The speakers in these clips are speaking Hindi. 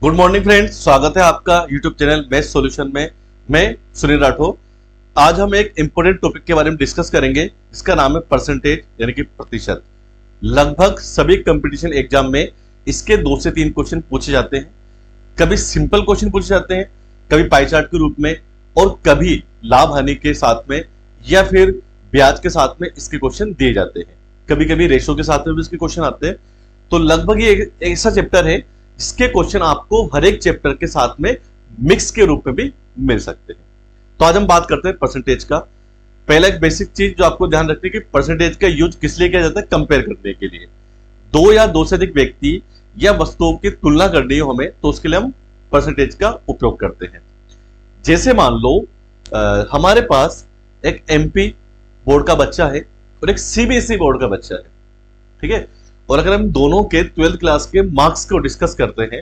गुड मॉर्निंग फ्रेंड्स, स्वागत है आपका यूट्यूब चैनल बेस्ट सॉल्यूशन में। मैं सुनील राठौर। आज हम एक इंपॉर्टेंट टॉपिक के बारे में डिस्कस करेंगे जिसका नाम है परसेंटेज यानी कि प्रतिशत। लगभग सभी कंपटीशन एग्जाम में इसके 2 से 3 क्वेश्चन पूछे जाते हैं। कभी सिंपल क्वेश्चन पूछे जाते हैं, कभी पाई चार्ट के रूप में, और कभी लाभ हानि के साथ में या फिर ब्याज के साथ में इसके क्वेश्चन दिए जाते हैं। कभी कभी रेशो के साथ में भी इसके क्वेश्चन आते हैं। तो लगभग ये एक ऐसा चैप्टर है जिसके क्वेश्चन आपको हर एक चैप्टर के साथ में मिक्स के रूप में भी मिल सकते हैं। तो आज हम बात करते हैं परसेंटेज का। पहला एक बेसिक चीज जो आपको ध्यान रखनी है कि परसेंटेज का यूज किस लिए किया जाता है? कंपेयर करने के लिए। 2 या 2 से अधिक व्यक्ति या वस्तुओं की तुलना करनी हो हमें, तो उसके लिए हम परसेंटेज का उपयोग करते हैं। जैसे मान लो हमारे पास एक एमपी बोर्ड का बच्चा है और एक सीबीएसई बोर्ड का बच्चा है, ठीक है। और अगर हम दोनों के 12th क्लास के मार्क्स को डिस्कस करते हैं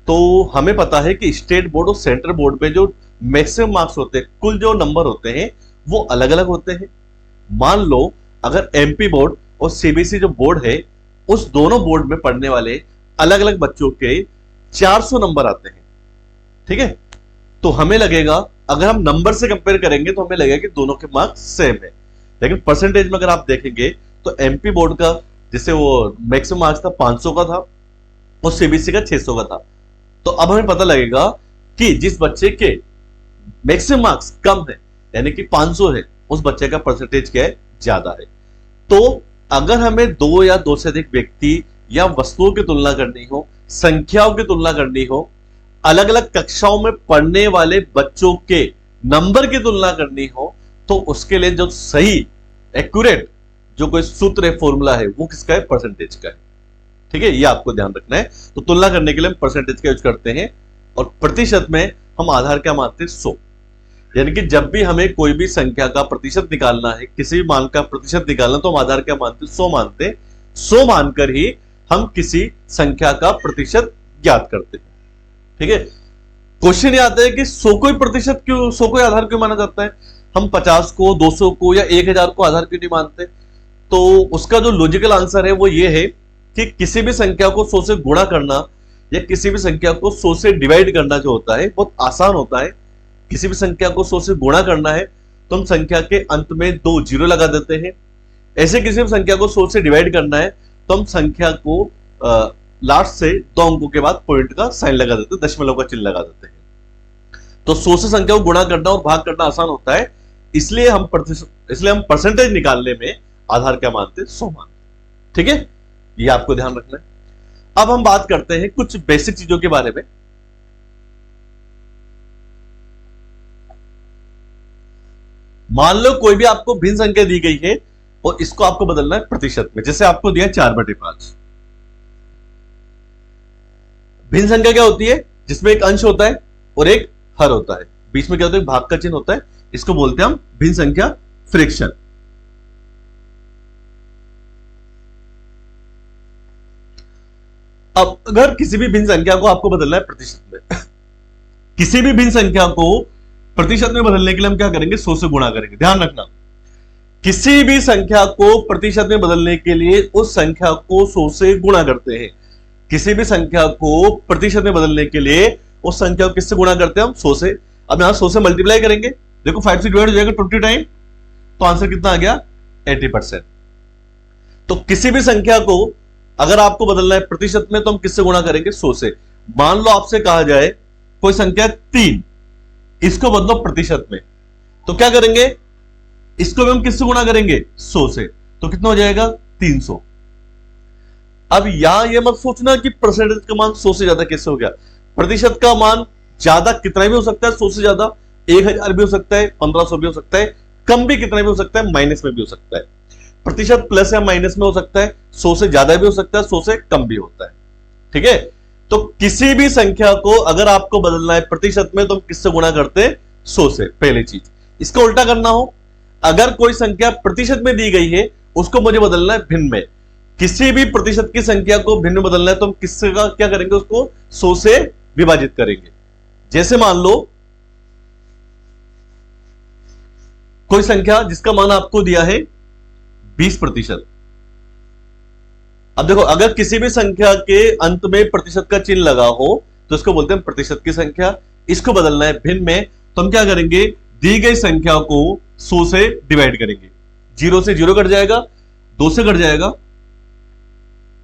तो हमें पता है कि स्टेट बोर्ड और सेंट्रल बोर्ड में जो मैक्सिमम मार्क्स होते हैं, कुल जो नंबर होते हैं वो अलग अलग होते हैं। मान लो अगर एमपी बोर्ड और सीबीएसई जो बोर्ड है, उस दोनों बोर्ड में पढ़ने वाले अलग अलग बच्चों के 400 नंबर आते हैं, ठीक है। तो हमें लगेगा, अगर हम नंबर से कंपेयर करेंगे तो हमें लगेगा कि दोनों के मार्क्स सेम है। लेकिन परसेंटेज में अगर आप देखेंगे तो एमपी बोर्ड का जिससे वो मैक्सिमम मार्क्स था 500 का था और सीबीएसई का 600 का था। तो अब हमें पता लगेगा कि जिस बच्चे के मैक्सिमम मार्क्स कम है यानी कि 500 है, उस बच्चे का परसेंटेज क्या है? ज्यादा है। तो अगर हमें 2 या 2 से अधिक व्यक्ति या वस्तुओं की तुलना करनी हो, संख्याओं की तुलना करनी हो, अलग अलग कक्षाओं में पढ़ने वाले बच्चों के नंबर की तुलना करनी हो, तो उसके लिए जो सही एक्यूरेट जो कोई सूत्र है, फॉर्मूला है, वो किसका है? परसेंटेज का है, ठीक है। ये आपको ध्यान रखना है। तो तुलना करने के लिए हम परसेंटेज का यूज करते हैं। और प्रतिशत में हम आधार क्या मानते हैं? 100। यानी कि जब भी हमें कोई भी संख्या का प्रतिशत निकालना है, किसी भी मान का प्रतिशत निकालना, तो हम आधार क्या मानते हैं? 100 मानते हैं। 100 मानकर ही हम किसी संख्या का प्रतिशत ज्ञात करते हैं, ठीक है। क्वेश्चन ये आता है कि 100 को प्रतिशत क्यों, 100 को आधार क्यों माना जाता है? हम 50 को, 200 को या 1000 को आधार क्यों नहीं मानते? तो उसका जो लॉजिकल आंसर है वो ये है कि किसी भी संख्या को 100 से गुणा करना या किसी भी संख्या को 100 से डिवाइड करना जो होता है बहुत आसान होता है। किसी भी संख्या को 100 से गुणा करना है तो हम संख्या के अंत में 2 जीरो लगा देते हैं। ऐसे किसी भी संख्या को 100 से डिवाइड करना है तो हम संख्या को लास्ट से 2 अंकों के बाद पॉइंट का साइन लगा देते हैं, दशमलव का चिन्ह लगा देते हैं। तो 100 से संख्या को गुणा करना और भाग करना आसान होता है, इसलिए हम परसेंटेज निकालने में आधार क्या मानते हैं? 100 मानते, ठीक है। ये आपको ध्यान रखना है। अब हम बात करते हैं कुछ बेसिक चीजों के बारे में। मान लो कोई भी आपको भिन्न संख्या दी गई है और इसको आपको बदलना है प्रतिशत में। जैसे आपको दिया 4/5। भिन्न संख्या क्या होती है? जिसमें एक अंश होता है और एक हर होता है, बीच में क्या होता है? भाग का चिन्ह होता है। इसको बोलते हैं हम भिन्न संख्या फ्रैक्शन। अब अगर किसी भी भिन्न संख्या को आपको बदलना है प्रतिशत में, किसी भी भिन्न संख्या को प्रतिशत में बदलने के लिए हम क्या करेंगे? 100 से गुणा करेंगे। ध्यान रखना, किसी भी संख्या को प्रतिशत में बदलने के लिए उस संख्या को 100 से गुणा करते हैं। किसी भी संख्या को प्रतिशत में बदलने के लिए उस संख्या को किससे गुणा करते हैं? हम 100 से। अब यहां 100 से मल्टीप्लाई करेंगे, देखो 5 से डिवाइड हो जाएगा 20 टाइम, तो आंसर कितना आ गया? 80%। तो किसी भी संख्या को अगर आपको बदलना है प्रतिशत में तो हम किससे गुणा करेंगे? 100 से। मान लो आपसे कहा जाए कोई संख्या 3, इसको बदलो प्रतिशत में, तो क्या करेंगे? इसको भी हम किससे गुणा करेंगे? 100 से। तो कितना हो जाएगा? 300। अब यहां यह मत सोचना कि परसेंटेज का मान 100 से ज्यादा कैसे हो गया। प्रतिशत का मान ज्यादा कितना भी हो सकता है, 100 से ज्यादा 1000 भी हो सकता है, 1500 भी हो सकता है, कम भी कितना भी हो सकता है, माइनस में भी हो सकता है। प्रतिशत प्लस या माइनस में हो सकता है, 100 से ज्यादा भी हो सकता है, 100 से कम भी होता है, ठीक है। तो किसी भी संख्या को अगर आपको बदलना है प्रतिशत में तो हम किससे गुणा करते हैं? 100 से। पहली चीज। इसका उल्टा करना हो, अगर कोई संख्या प्रतिशत में दी गई है उसको मुझे बदलना है भिन्न में, किसी भी प्रतिशत की संख्या को भिन्न में बदलना है तो हम किससे का क्या करेंगे? उसको 100 से विभाजित करेंगे। जैसे मान लो कोई संख्या जिसका मान आपको दिया है 20%। अब देखो, अगर किसी भी संख्या के अंत में प्रतिशत का चिन्ह लगा हो तो इसको बोलते हैं प्रतिशत की संख्या। इसको बदलना है भिन्न में, तो हम क्या करेंगे, दी गई संख्या को 100 से डिवाइड करेंगे। 0 से 0 कट जाएगा, 2 से कट जाएगा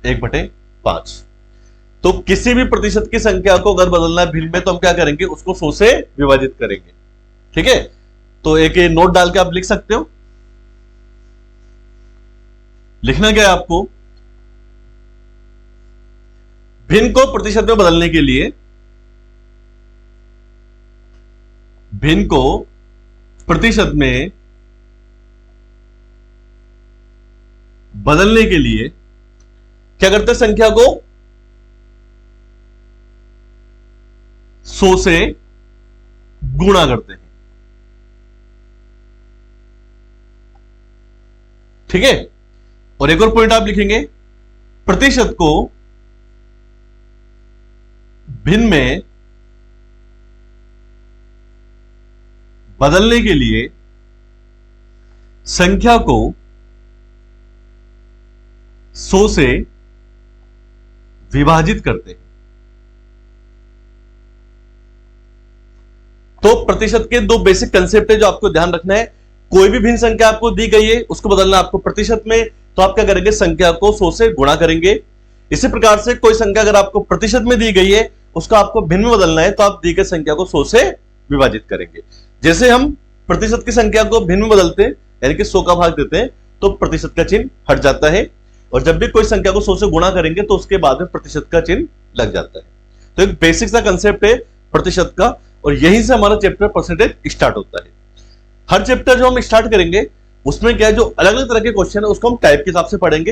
1/5। तो किसी भी प्रतिशत की संख्या को अगर बदलना है भिन्न में तो हम क्या करेंगे, उसको 100 से विभाजित करेंगे। ठीक है, तो एक नोट डाल के आप लिख सकते हो। लिखना क्या है आपको, भिन्न को प्रतिशत में बदलने के लिए, भिन्न को प्रतिशत में बदलने के लिए क्या करते हैं, संख्या को 100 से गुणा करते हैं। ठीक है, और एक और पॉइंट आप लिखेंगे, प्रतिशत को भिन्न में बदलने के लिए संख्या को 100 से विभाजित करते हैं। तो प्रतिशत के दो बेसिक कंसेप्ट है जो आपको ध्यान रखना है। कोई भी भिन्न संख्या आपको दी गई है, उसको बदलना आपको प्रतिशत में, तो आप क्या करेंगे, संख्या को 100 से गुणा करेंगे। इसी प्रकार से कोई संख्या अगर आपको प्रतिशत में दी गई है, उसको आपको भिन्न में बदलना है, तो आप दी गई संख्या को 100 से विभाजित करेंगे। जैसे हम प्रतिशत की संख्या को भिन्न में बदलते हैं, यानी कि 100 का भाग देते हैं, तो प्रतिशत का चिन्ह हट जाता है। और जब भी कोई संख्या को 100 से गुणा करेंगे तो उसके बाद में प्रतिशत का चिन्ह लग जाता है। तो एक बेसिक सा कंसेप्ट है प्रतिशत का, और यहीं से हमारा चैप्टर परसेंटेज स्टार्ट होता है। हर चैप्टर जो हम स्टार्ट करेंगे उसमें क्या है, जो अलग अलग तरह के क्वेश्चन है उसको हम टाइप के हिसाब से पढ़ेंगे,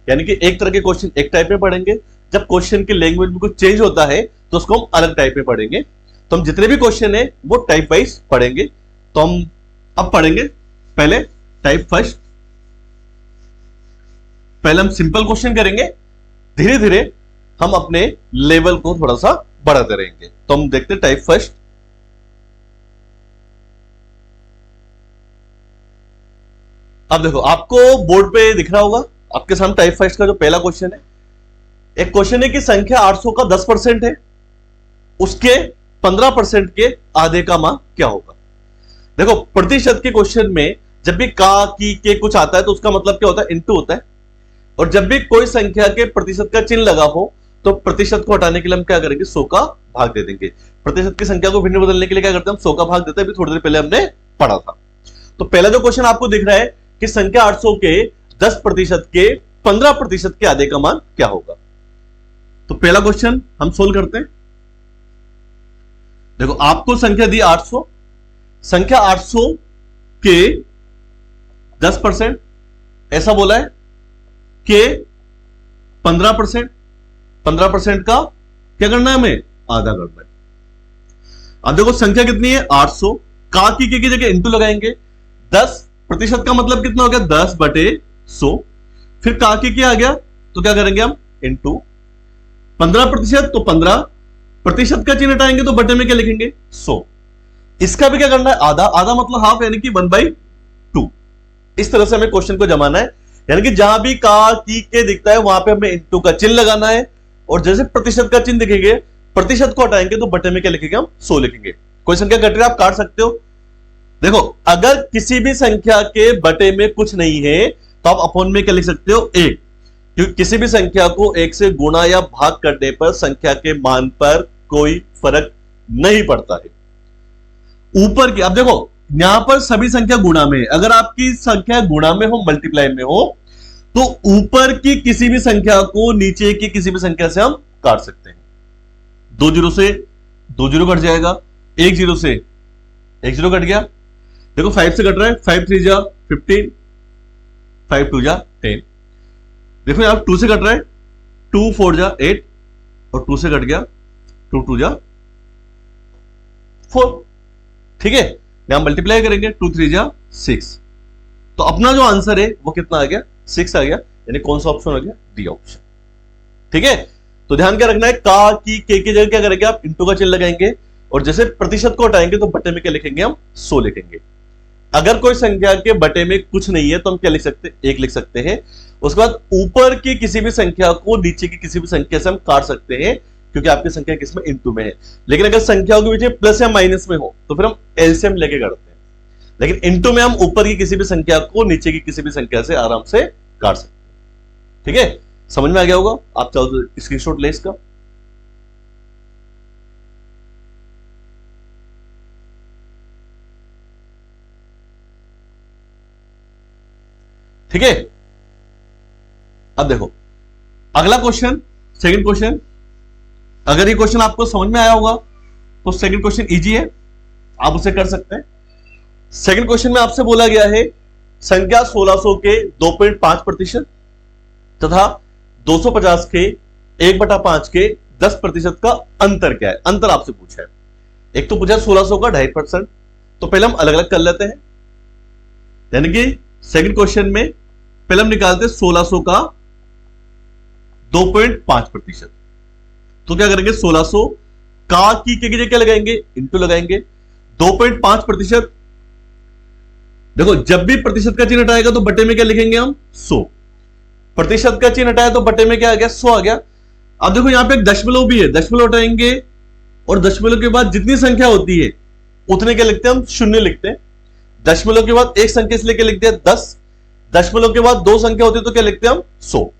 यानी कि एक तरह के क्वेश्चन एक टाइप में पढ़ेंगे। जब क्वेश्चन की लैंग्वेज में कुछ चेंज होता है तो उसको हम अलग टाइप में पढ़ेंगे। तो हम जितने भी क्वेश्चन है वो टाइप वाइज पढ़ेंगे। तो हम अब पढ़ेंगे पहले टाइप फर्स्ट। पहले हम सिंपल क्वेश्चन करेंगे, धीरे धीरे हम अपने लेवल को थोड़ा सा बढ़ाते रहेंगे। तो हम देखते हैं टाइप फर्स्ट। अब देखो, आपको बोर्ड पे दिख रहा होगा आपके सामने टाइप फर्स्ट का जो पहला क्वेश्चन है। एक क्वेश्चन है कि संख्या 800 का 10% है, उसके 15% के आधे का मान क्या होगा। देखो, प्रतिशत के क्वेश्चन में जब भी का, की, के कुछ आता है तो उसका मतलब क्या होता है, इनटू होता है। और जब भी कोई संख्या के प्रतिशत का चिन्ह लगा हो तो प्रतिशत को हटाने के लिए हम क्या करेंगे, 100 का भाग दे देंगे। प्रतिशत की संख्या को भिन्न बदलने के लिए क्या करते हैं, हम 100 का भाग देते हैं। अभी थोड़ी देर पहले हमने पढ़ा था। तो पहला जो क्वेश्चन आपको दिख रहा है कि संख्या 800 के 10% के 15% के आधे का मान क्या होगा। तो पहला क्वेश्चन हम सोल्व करते हैं। देखो, आपको संख्या दी 800, संख्या 800 के 10% ऐसा बोला है कि 15% का क्या करना है, हमें आधा करना है। अब देखो संख्या कितनी है, 800, का की के जगह इंटू लगाएंगे। 10% का मतलब कितना हो गया, 10/100। फिर का की आ गया तो क्या करेंगे हम, इंटू 15%, तो 15% का चिन्ह हटाएंगे तो बटे में क्या लिखेंगे, 100। इसका भी क्या करना है, आधा। आधा मतलब हाफ, यानी कि 1/2। इस तरह से हमें क्वेश्चन को जमाना है, यानी कि जहां भी का, की, के दिखता है वहां पे हमें इंटू का चिन्ह लगाना है। और जैसे प्रतिशत का चिन्ह दिखेंगे, प्रतिशत को हटाएंगे तो बटे में क्या लिखेंगे, हम 100 लिखेंगे। कोई संख्या कट रही है, आप काट सकते हो। देखो, अगर किसी भी संख्या के बटे में कुछ नहीं है तो आप अपॉन में क्या लिख सकते हो, 1, क्योंकि किसी भी संख्या को 1 से गुणा या भाग करने पर संख्या के मान पर कोई फर्क नहीं पड़ता है। ऊपर की, अब देखो यहां पर सभी संख्या गुणा में है। अगर आपकी संख्या गुणा में हो, मल्टीप्लाई में हो, तो ऊपर की किसी भी संख्या को नीचे की किसी भी संख्या से हम काट सकते हैं। 2 0 से 2 0 कट जाएगा, 1 0 से 1 0 कट गया। देखो 5 से कट रहा है, 5 3 जा 15, 5 2 जा 10। देखो यहां 2 से कट रहा है, 2 4 जा 8, और 2 से कट गया, 2 2 जा 4। ठीक है, यहां मल्टीप्लाई करेंगे, 2 3 जा 6। तो अपना जो आंसर है वो कितना आ गया, 6 आ गया। यानी कौन सा ऑप्शन आ गया, डी ऑप्शन। ठीक है, तो ध्यान क्या रखना है, का, की, के जगह क्या करेंगे, आप इंटू का चिन्ह लगाएंगे। और जैसे प्रतिशत को हटाएंगे तो बटे में क्या लिखेंगे, हम 100 लिखेंगे। अगर कोई संख्या के बटे में कुछ नहीं है तो हम क्या लिख सकते हैं, 1 लिख सकते हैं। उसके बाद ऊपर की किसी भी संख्या को नीचे की किसी भी संख्या से हम काट सकते हैं, क्योंकि आपकी संख्या किसमें इनटू में है। लेकिन अगर संख्याओं के बीच प्लस या माइनस में हो तो फिर हम एलसीएम लेके करते हैं, लेकिन इनटू में हम ऊपर की किसी भी संख्या को नीचे की किसी भी संख्या से आराम से काट सकते हैं। ठीक है, समझ में आ गया होगा। आप चाहो तो स्क्रीनशॉट ले इसका। ठीक है, अब देखो अगला क्वेश्चन, सेकंड क्वेश्चन। अगर ये क्वेश्चन आपको समझ में आया होगा तो सेकंड क्वेश्चन इजी है, आप उसे कर सकते हैं। सेकंड क्वेश्चन में आपसे बोला गया है संख्या 1600 के 2.5% तथा 250 के 1/5 के 10% का अंतर क्या है। अंतर आपसे पूछा है, एक तो पूछा 1600 का 2.5%, तो पहले हम अलग अलग कर लेते हैं। यानी कि सेकंड क्वेश्चन में पहले हम निकालते हैं 1600 का 2.5%। तो क्या करेंगे, 1600 का की के जगह क्या लगाएंगे, इंटू लगाएंगे। 2.5%, देखो जब भी प्रतिशत का चिन्ह हटाएगा तो बटे में क्या लिखेंगे हम, 100। प्रतिशत का चिन्ह हटाया तो बटे में क्या आ गया, 100 आ गया। अब देखो यहां पे एक दशमलव भी है, दशमलव हटाएंगे और दशमलव के बाद जितनी संख्या होती है उतने क्या लिखते हैं हम, शून्य लिखते हैं। दशमलव के बाद एक संख्या इसलिए क्या लिखते हैं, 10। दशमलव के बाद दो संख्या होती है तो क्या लिखते हैं हम, 100।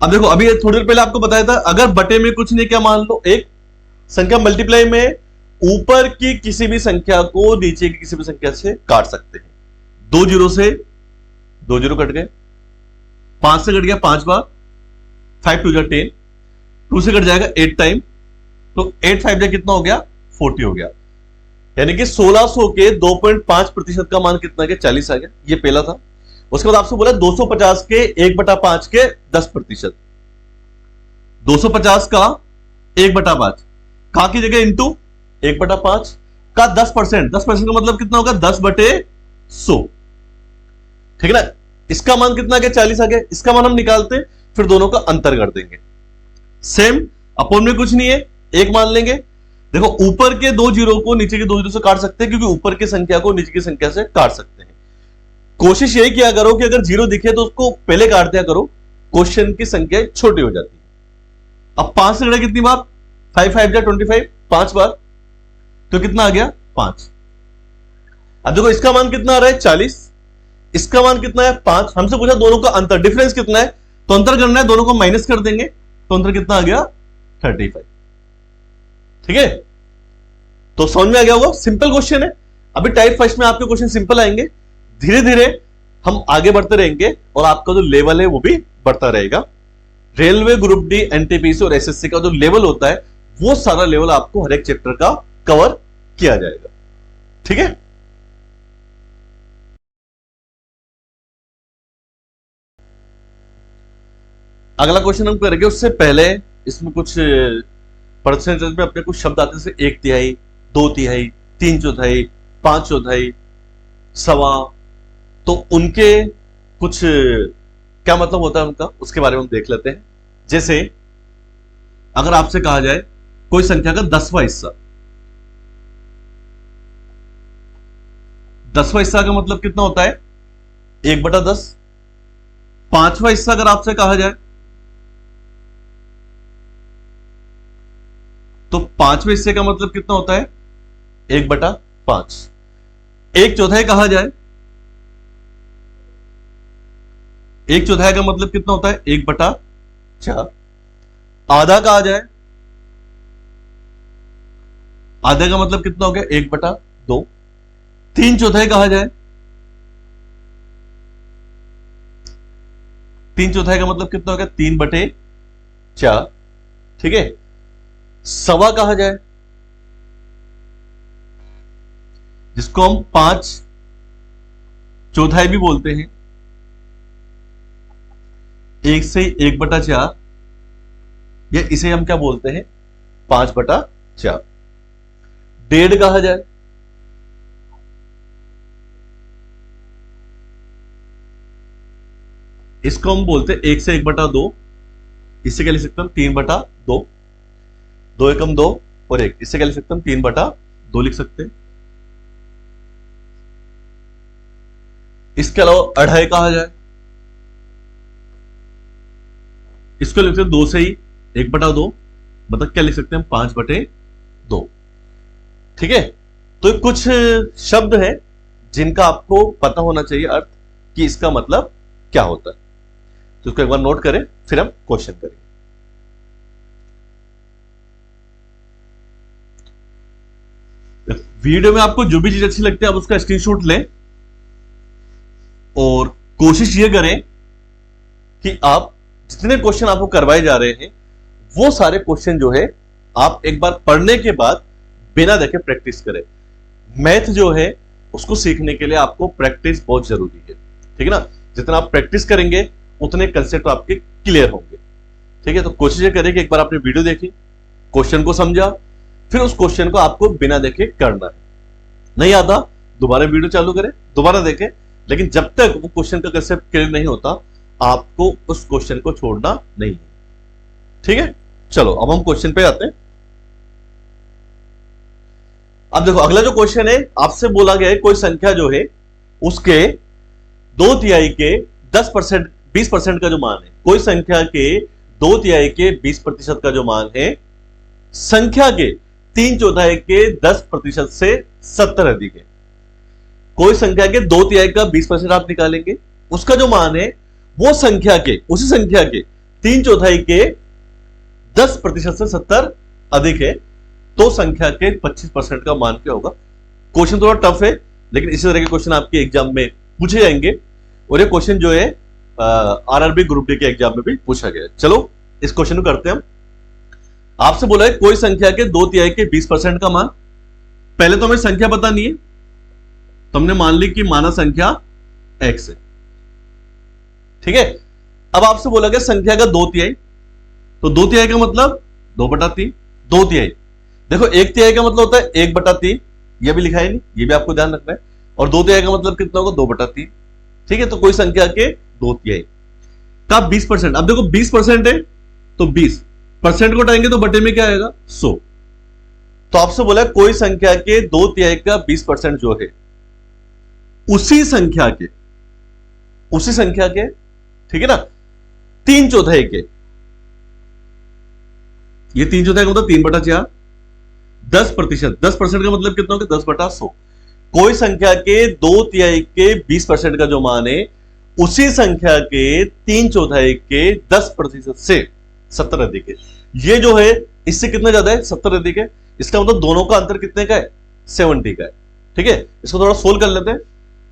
अब देखो अभी थोड़ी देर पहले आपको बताया था अगर बटे में कुछ नहीं, क्या मान लो एक संख्या मल्टीप्लाई में ऊपर की किसी भी संख्या को नीचे की किसी भी संख्या से काट सकते हैं। 2 जीरो से 2 जीरो कट गए, 5 से कट गया 5 बार, 5 2 10, 2 से कट जाएगा 8 टाइम, तो 8 5 कितना हो गया, 40 हो गया। यानी कि 1600 के 2.5% का मान कितना गया, 40 आ गया। ये पहला था। उसके बाद आपसे बोला 250 के 1/5 के 10%। 250 का 1/5 का की जगह इंटू 1/5 का 10%। 10% का मतलब कितना होगा, 10/100। ठीक है ना। इसका मान कितना गया, 40 आ गया। इसका मान हम निकालते हैं, फिर दोनों का अंतर कर देंगे। सेम अपोन में कुछ नहीं है, एक मान लेंगे। देखो ऊपर के 2 जीरो को नीचे के 2 जीरो से काट सकते हैं, क्योंकि ऊपर की संख्या को नीचे की संख्या से काट सकते हैं। कोशिश यही किया करो कि अगर जीरो दिखे तो उसको पहले काट दिया करो, क्वेश्चन की संख्या छोटी हो जाती है। अब 5 से कितनी बार, 5 5 25, 5 बार, तो कितना आ गया, 5। अब देखो इसका मान कितना आ रहा है, 40। इसका मान कितना है, 5। हमसे पूछा दोनों का अंतर, डिफरेंस कितना है, तो अंतर करना है, दोनों को माइनस कर देंगे, तो अंतर कितना आ गया, 35। ठीक है, तो समझ में आ गया होगा। सिंपल क्वेश्चन है। अभी टाइप फर्स्ट में आपके क्वेश्चन सिंपल आएंगे, धीरे धीरे हम आगे बढ़ते रहेंगे और आपका जो लेवल है वो भी बढ़ता रहेगा। रेलवे ग्रुप डी, एनटीपीसी और एसएससी का जो लेवल होता है वो सारा लेवल आपको हर एक चैप्टर का कवर किया जाएगा। ठीक है, अगला क्वेश्चन हम करेंगे। उससे पहले इसमें कुछ परसेंटेज में अपने कुछ शब्द आते हैं, जैसे 1/3, 2/3, 3/4, 5/4, सवा, तो उनके कुछ क्या मतलब होता है उनका, उसके बारे में हम देख लेते हैं। जैसे अगर आपसे कहा जाए कोई संख्या का 10वां हिस्सा, 10वां हिस्सा का मतलब कितना होता है, 1/10। 5वां हिस्सा अगर आपसे कहा जाए तो 5वें हिस्से का मतलब कितना होता है, 1/5। 1/4 कहा जाए, 1/4 का मतलब कितना होता है, 1/4। आधा कहा जाए, आधे का मतलब कितना हो गया, 1/2। 3/4 कहा जाए, 3/4 का मतलब कितना हो गया, 3/4। ठीक है, सवा कहा जाए, जिसको हम 5/4 भी बोलते हैं, 1 से 1/4, या इसे हम क्या बोलते हैं, 5/4। 1.5 कहा जाए, इसको हम बोलते हैं 1 से 1/2। इससे क्या लिख सकते हैं, 3/2। 2 एकम 2 और 1, इससे क्या लिख सकते हैं, 3/2 लिख सकते हैं। इसके अलावा 2.5 कहा जाए, इसको लिखते हैं 2 से ही 1/2। मतलब क्या लिख सकते हैं, 5/2। ठीक है, तो कुछ शब्द है जिनका आपको पता होना चाहिए अर्थ कि इसका मतलब क्या होता है। तो इसको एक बार नोट करें, फिर हम क्वेश्चन करेंगे। वीडियो में आपको जो भी चीज अच्छी लगती है आप उसका स्क्रीनशॉट लें और कोशिश ये करें कि आप जितने क्वेश्चन आपको करवाए जा रहे हैं वो सारे क्वेश्चन जो है आप एक बार पढ़ने के बाद बिना देखे प्रैक्टिस करें। मैथ जो है उसको सीखने के लिए आपको प्रैक्टिस बहुत जरूरी है। ठीक है ना, जितना आप प्रैक्टिस करेंगे उतने कंसेप्ट आपके क्लियर होंगे। ठीक है, तो कोशिश ये करें कि एक बार आपने वीडियो देखी, क्वेश्चन को समझा, फिर उस क्वेश्चन को आपको बिना देखे करना है। नहीं आता दोबारा वीडियो चालू करें, दोबारा देखें, लेकिन जब तक वो क्वेश्चन का कंसेप्ट क्लियर नहीं होता आपको उस क्वेश्चन को छोड़ना नहीं है। ठीक है, चलो अब हम क्वेश्चन पे आते हैं। अब देखो अगला जो क्वेश्चन है, आपसे बोला गया है कोई संख्या जो है उसके 2/3 के 10% 20% का जो मान है, कोई संख्या के 2/3 के 20% का जो मान है संख्या के 3/4 के 10% से 70 अधिक है। कोई संख्या के 2/3 का 20% आप निकालेंगे, उसका जो मान है वो संख्या के, उसी संख्या के 3/4 के 10% से 70 अधिक है, तो संख्या के 25% का मान क्या होगा। क्वेश्चन थोड़ा टफ है, लेकिन इसी तरह के क्वेश्चन आपके एग्जाम में पूछे जाएंगे और ये क्वेश्चन जो है आरआरबी ग्रुप डी के एग्जाम में भी पूछा गया है। चलो इस क्वेश्चन को करते हैं हम। आपसे बोला है कोई संख्या के 2/3 के 20% का मान। पहले तो हमें संख्या पता नहीं है, तो हमने मान ली कि माना संख्या x है। ठीक है, अब आपसे बोला गया संख्या का 2/3, तो 2/3 का मतलब 2/3, 2/3। देखो 1/3 का मतलब होता है 1/3, ये भी लिखा है नहीं, ये भी आपको ध्यान रखना है। और 2/3 का मतलब कितना होगा, 2/3। ठीक है, तो कोई संख्या के 2/3 का 20%। अब देखो 20% है तो 20% को हटाएंगे तो बटे में क्या आएगा, 100। तो आपसे बोला कोई संख्या के 2/3 का 20% जो है उसी संख्या के ठीक है ना 3/4 के, ये 3/4 का मतलब 3/4, 10%। 10% का मतलब कितना होगा, 10/100। कोई संख्या के 2/3 के 20% का जो मान है उसी संख्या के 3/4 के 10% से 70 अधिक है। ये जो है इससे कितना ज्यादा है, 70 अधिक है। इसका मतलब दोनों का अंतर कितने का है, 70 का है। ठीक है, इसको थोड़ा सोल्व कर लेते हैं।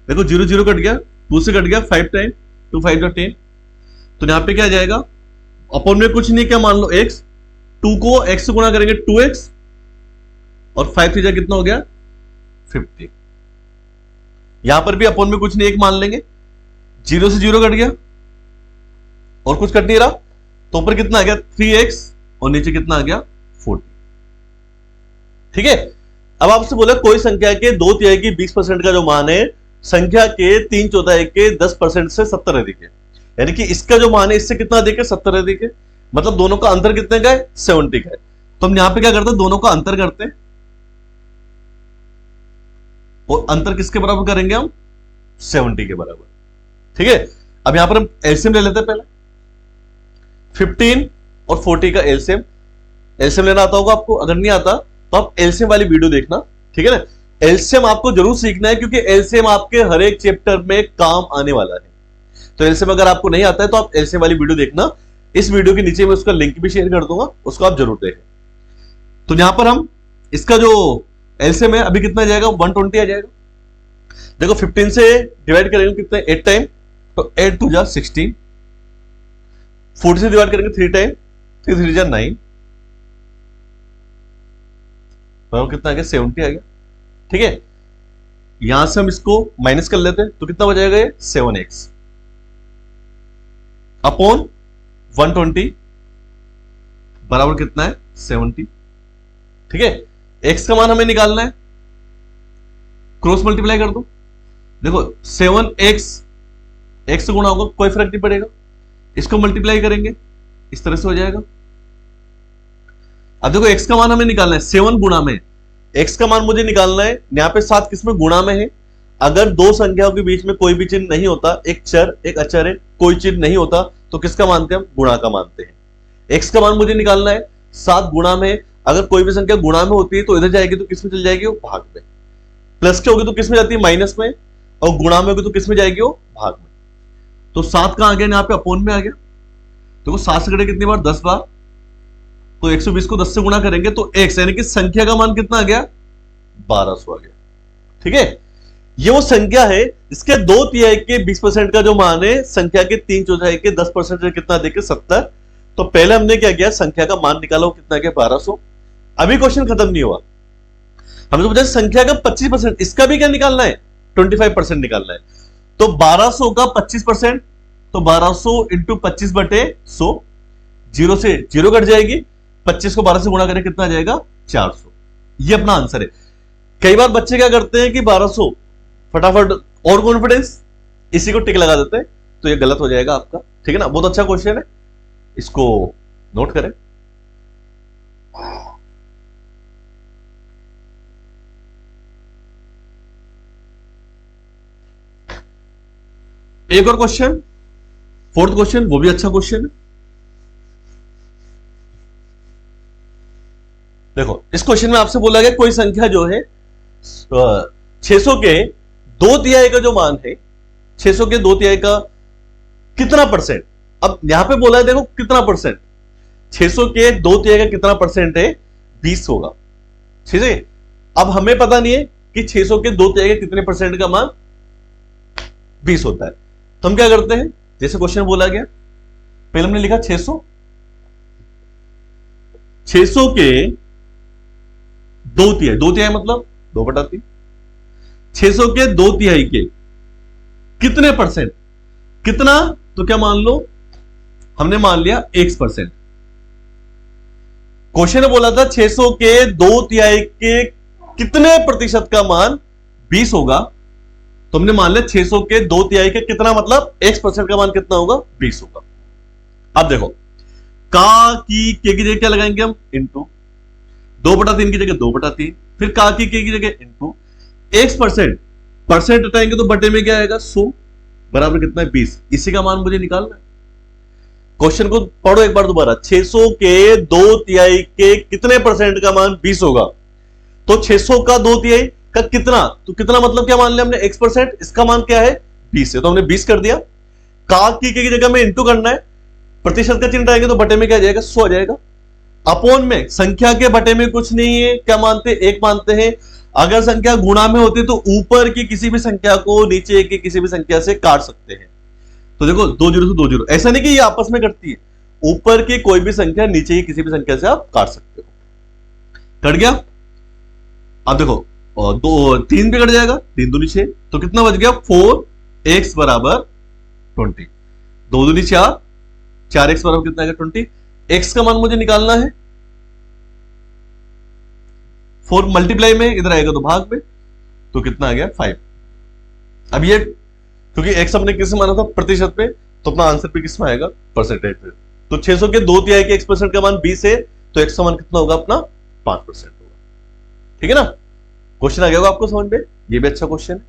देखो 0 0 कट गया, 2 से कट गया, 5 टाइम 2 5 10, तो यहां पे क्या आ जाएगा, अपॉन में कुछ नहीं, क्या मान लो x, 2 को x से गुणा करेंगे 2x और 5 3 कितना हो गया 50। यहां पर भी अपॉन में कुछ नहीं, एक मान लेंगे, 0 से 0 कट गया और कुछ कट नहीं रहा, तो ऊपर कितना आ गया 3x और नीचे कितना आ गया 40। ठीक है, अब आपसे बोला कोई संख्या के 2/3 की 20% का जो मान है संख्या के 3/4 के 10% से 70 अधिक है। यानी कि इसका जो मान है इससे कितना अधिक है, 70 अधिक है। मतलब दोनों का अंतर कितने का है, 70 का है। तो हम यहां पे क्या करते हैं, दोनों का अंतर करते हैं और अंतर किसके बराबर करेंगे हम, 70 के बराबर। ठीक है, अब यहां पर हम एलसीएम ले लेते हैं। पहले 15 और 40 का एलसीएम लेना आता होगा आपको, अगर नहीं आता तो आप एलसीएम वाली वीडियो देखना। ठीक है ना, एलसीएम आपको जरूर सीखना है क्योंकि एलसीएम आपके हर एक चैप्टर में काम आने वाला है। तो एलसीएम अगर आपको नहीं आता है तो आप एलसीएम वाली वीडियो देखना। इस वीडियो के नीचे मैं उसका लिंक भी शेयर कर दूंगा, उसको आप जरूर देखें। तो यहां पर हम इसका जो एलसीएम है अभी कितना जाएगा, 120 आ जाएगा। देखो 15 से डिवाइड करेंगे कितने, 8 टाइम, तो 8 2 जा 16। 40 से डिवाइड करेंगे 3 टाइम, 3 3 जा 9, कितना आ गया 70 आ गया। ठीक है, यहां से हम इसको माइनस कर लेते हैं तो कितना हो जाएगा, 7x अपॉन 120 बराबर कितना है 70। ठीक है, x का मान हमें निकालना है, क्रॉस मल्टीप्लाई कर दो। देखो 7x x से गुणा होगा, कोई फर्क नहीं पड़ेगा, इसको मल्टीप्लाई करेंगे इस तरह से हो जाएगा। अब देखो x का मान हमें निकालना है, 7 गुणा में x का मान मुझे निकालना है। यहाँ पे 7 किसमें, गुणा में है। अगर दो संख्याओं के बीच में कोई भी चिन्ह नहीं होता, एक चर एक अचर है, कोई चिन्ह नहीं होता, तो किसका मानते हैं हम, गुणा का मानते हैं। x का मान मुझे निकालना है, 7 गुणा में, अगर कोई भी संख्या गुणा में होती है तो इधर जाएगी तो किस में चल जाएगी, वो भाग में। प्लस के होगी तो किस में जाती है, माइनस में, और गुणा में होगी तो किस में जाएगी, वो भाग में। तो 7 कहां आ गया, यहाँ पे अपोन में आ गया। देखो 7 से घटे कितनी बार, 10 बार, तो 120 को 10 से गुणा करेंगे तो x, यानी कि संख्या का मान कितना आ गया, 1200 आ गया। ठीक है, ये वो संख्या है इसके 2/3 के 20% का जो मान है, संख्या के 3/4 के 10% कितना देखे, 70। तो पहले हमने क्या किया, संख्या का मान निकाला, वो कितना गया, 1200। अभी क्वेश्चन खत्म नहीं हुआ, हमने सोचा संख्या का 25%, इसका भी क्या निकालना है, 25% निकालना है। तो 1200 का 25%, तो 1200 इंटू 25/100, 0 से 0 कट जाएगी, 25 को 12 से गुणा करें कितना आ जाएगा, 400। ये अपना आंसर है। कई बार बच्चे क्या करते हैं कि 1200 फटाफट और कॉन्फिडेंस इसी को टिक लगा देते हैं, तो ये गलत हो जाएगा आपका। ठीक है ना, बहुत अच्छा क्वेश्चन है, इसको नोट करें। एक और क्वेश्चन, 4th क्वेश्चन, वो भी अच्छा क्वेश्चन है। देखो इस क्वेश्चन में आपसे बोला गया कोई संख्या जो है 600 के 2/3 का जो मान है, 600 के 2/3 का कितना परसेंट। अब यहां पे बोला है देखो कितना परसेंट, 600 के 2/3 का कितना परसेंट है, 20 होगा। ठीक है, अब हमें पता नहीं है कि 600 के 2/3 के कितने परसेंट का मान 20 होता है। तो हम क्या करते हैं, जैसे क्वेश्चन बोला गया, पहले हमने लिखा 600 के 2/3, 2/3 मतलब 2/3, 600 के 2/3 के कितने परसेंट, कितना, तो क्या मान लो, हमने मान लिया x%। क्वेश्चन ने बोला था 600 के 2/3 के कितने प्रतिशत का मान 20 होगा, तो हमने मान लिया 600 के 2/3 के कितना, मतलब x% का मान कितना होगा, 20 होगा। अब देखो का की के की जगह क्या लगाएंगे हम, इंटू, 2/3 की जगह 2/3, फिर का की के की जगह इंटू x%, परसेंट हटाएंगे तो बटे में क्या आएगा, 100 बराबर कितना है, 20। इसी का मान मुझे निकालना है। क्वेश्चन को पढ़ो एक बार दोबारा, 600 के 2/3 के कितने परसेंट का मान 20 होगा, तो 600 का 2/3 का कितना, तो कितना मतलब क्या मान लिया हमने, x%, इसका मान क्या है, 20 है, तो हमने 20 कर दिया। का की जगह में इंटू करना है, प्रतिशत का चिन्ह आएंगे तो बटे में क्या आ जाएगा, 100 आ जाएगा। अपोन में, संख्या के बटे में कुछ नहीं है, क्या मानते, 1 मानते हैं। अगर संख्या गुणा में होती तो ऊपर की किसी भी संख्या को नीचे की किसी भी संख्या से काट सकते हैं। तो देखो 2 0 से 2 0, ऐसा नहीं कि ये आपस में कटती है, ऊपर की कोई भी संख्या नीचे की किसी भी संख्या से आप काट सकते हो। कट गया। अब देखो 3 पे कट जाएगा, 3 दूनी 6, तो कितना बच गया, 4x बराबर 20, 2 दूनी 4, 4x बराबर कितना आएगा, 20। x का मान मुझे निकालना है, 4 मल्टीप्लाई में इधर आएगा तो भाग में, तो कितना आ गया, 5। अब ये क्योंकि x हमने किस में माना था, प्रतिशत पे, तो अपना आंसर पे किस में आएगा, परसेंटेज पे। तो 600 के 2/3 के x% का मान 20 है, तो x का मान कितना होगा, अपना 5% होगा। ठीक है ना, क्वेश्चन आ गया होगा आपको समझ में, ये भी अच्छा क्वेश्चन है।